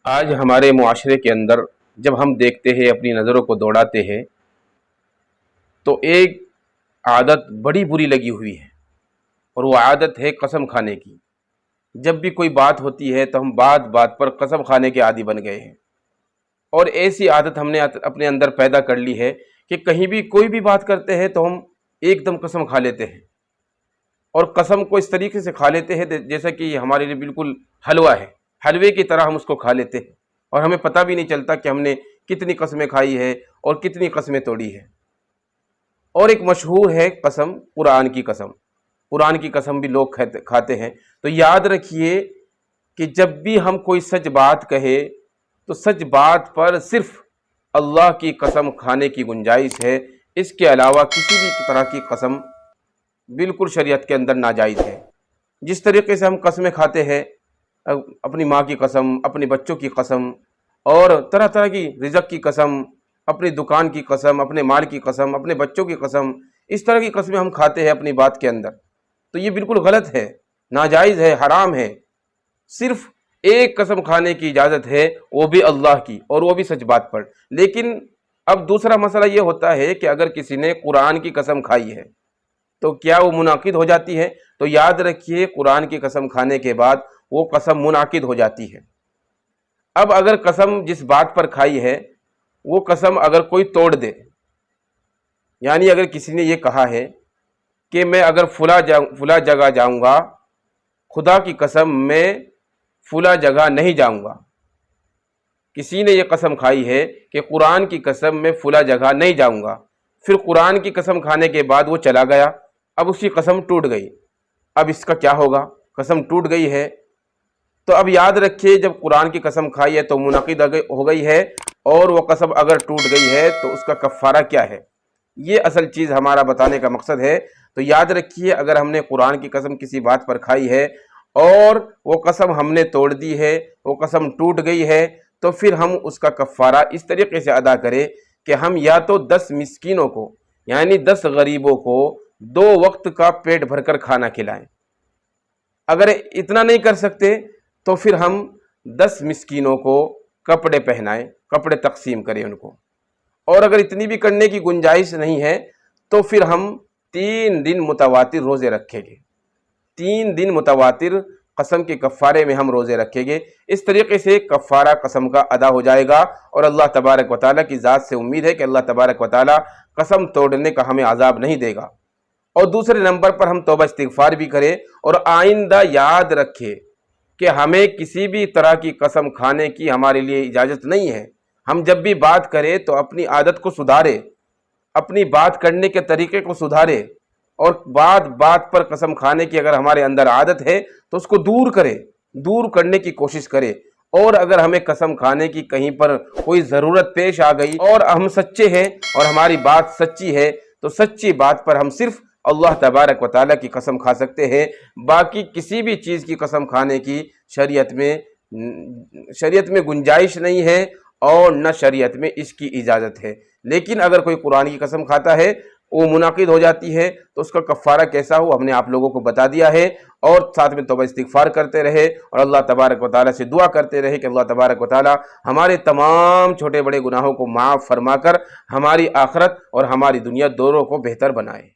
آج ہمارے معاشرے کے اندر جب ہم دیکھتے ہیں، اپنی نظروں کو دوڑاتے ہیں، تو ایک عادت بڑی بری لگی ہوئی ہے، اور وہ عادت ہے قسم کھانے کی۔ جب بھی کوئی بات ہوتی ہے تو ہم بات بات پر قسم کھانے کے عادی بن گئے ہیں، اور ایسی عادت ہم نے اپنے اندر پیدا کر لی ہے کہ کہیں بھی کوئی بھی بات کرتے ہیں تو ہم ایک دم قسم کھا لیتے ہیں، اور قسم کو اس طریقے سے کھا لیتے ہیں جیسا کہ یہ ہمارے لیے بالکل حلوہ ہے، حلوے کی طرح ہم اس کو کھا لیتے ہیں، اور ہمیں پتہ بھی نہیں چلتا کہ ہم نے کتنی قسمیں کھائی ہے اور کتنی قسمیں توڑی ہے۔ اور ایک مشہور ہے قسم، قرآن کی قسم۔ قرآن کی قسم بھی لوگ کھاتے ہیں۔ تو یاد رکھیے کہ جب بھی ہم کوئی سچ بات کہے تو سچ بات پر صرف اللہ کی قسم کھانے کی گنجائش ہے، اس کے علاوہ کسی بھی طرح کی قسم بالکل شریعت کے اندر ناجائز ہے۔ جس طریقے سے ہم قسمیں کھاتے ہیں، اپنی ماں کی قسم، اپنے بچوں کی قسم، اور طرح طرح کی رزق کی قسم، اپنی دکان کی قسم، اپنے مال کی قسم، اپنے بچوں کی قسم، اس طرح کی قسمیں ہم کھاتے ہیں اپنی بات کے اندر، تو یہ بالکل غلط ہے، ناجائز ہے، حرام ہے۔ صرف ایک قسم کھانے کی اجازت ہے، وہ بھی اللہ کی، اور وہ بھی سچ بات پر۔ لیکن اب دوسرا مسئلہ یہ ہوتا ہے کہ اگر کسی نے قرآن کی قسم کھائی ہے تو کیا وہ منعقد ہو جاتی ہے؟ تو یاد رکھیے، قرآن کی قسم کھانے کے بعد وہ قسم منعقد ہو جاتی ہے۔ اب اگر قسم جس بات پر کھائی ہے وہ قسم اگر کوئی توڑ دے، یعنی اگر کسی نے یہ کہا ہے کہ میں اگر فلاں جگہ جاؤں گا، خدا کی قسم میں فلاں جگہ نہیں جاؤں گا، کسی نے یہ قسم کھائی ہے کہ قرآن کی قسم میں فلاں جگہ نہیں جاؤں گا، پھر قرآن کی قسم کھانے کے بعد وہ چلا گیا، اب اس کی قسم ٹوٹ گئی۔ اب اس کا کیا ہوگا؟ قسم ٹوٹ گئی ہے، تو اب یاد رکھیے جب قرآن کی قسم کھائی ہے تو منعقد ہو گئی ہے، اور وہ قسم اگر ٹوٹ گئی ہے تو اس کا کفارہ کیا ہے، یہ اصل چیز ہمارا بتانے کا مقصد ہے۔ تو یاد رکھیے، اگر ہم نے قرآن کی قسم کسی بات پر کھائی ہے اور وہ قسم ہم نے توڑ دی ہے، وہ قسم ٹوٹ گئی ہے، تو پھر ہم اس کا کفارہ اس طریقے سے ادا کریں کہ ہم یا تو 10 مسکینوں کو، یعنی 10 غریبوں کو 2 وقت کا پیٹ بھر کر کھانا کھلائیں۔ اگر اتنا نہیں کر سکتے تو پھر ہم 10 مسکینوں کو کپڑے پہنائیں، کپڑے تقسیم کریں ان کو، اور اگر اتنی بھی کرنے کی گنجائش نہیں ہے تو پھر ہم 3 دن متواتر روزے رکھیں گے، 3 دن متواتر قسم کے کفارے میں ہم روزے رکھیں گے۔ اس طریقے سے کفارہ قسم کا ادا ہو جائے گا، اور اللہ تبارک و تعالیٰ کی ذات سے امید ہے کہ اللہ تبارک و تعالیٰ قسم توڑنے کا ہمیں عذاب نہیں دے گا۔ اور دوسرے نمبر پر ہم توبہ استغفار بھی کریں، اور آئندہ یاد رکھیں کہ ہمیں کسی بھی طرح کی قسم کھانے کی ہمارے لیے اجازت نہیں ہے۔ ہم جب بھی بات کریں تو اپنی عادت کو سدھاریں، اپنی بات کرنے کے طریقے کو سدھاریں، اور بات بات پر قسم کھانے کی اگر ہمارے اندر عادت ہے تو اس کو دور کریں، دور کرنے کی کوشش کریں۔ اور اگر ہمیں قسم کھانے کی کہیں پر کوئی ضرورت پیش آ گئی اور ہم سچے ہیں اور ہماری بات سچی ہے، تو سچی بات پر ہم صرف اللہ تبارک و تعالیٰ کی قسم کھا سکتے ہیں۔ باقی کسی بھی چیز کی قسم کھانے کی شریعت میں گنجائش نہیں ہے، اور نہ شریعت میں اس کی اجازت ہے۔ لیکن اگر کوئی قرآن کی قسم کھاتا ہے، وہ منعقد ہو جاتی ہے، تو اس کا کفارہ کیسا ہو ہم نے آپ لوگوں کو بتا دیا ہے، اور ساتھ میں توبہ استغفار کرتے رہے، اور اللہ تبارک و تعالیٰ سے دعا کرتے رہے کہ اللہ تبارک و تعالیٰ ہمارے تمام چھوٹے بڑے گناہوں کو معاف فرما کر ہماری آخرت اور ہماری دنیا دونوں کو بہتر بنائے۔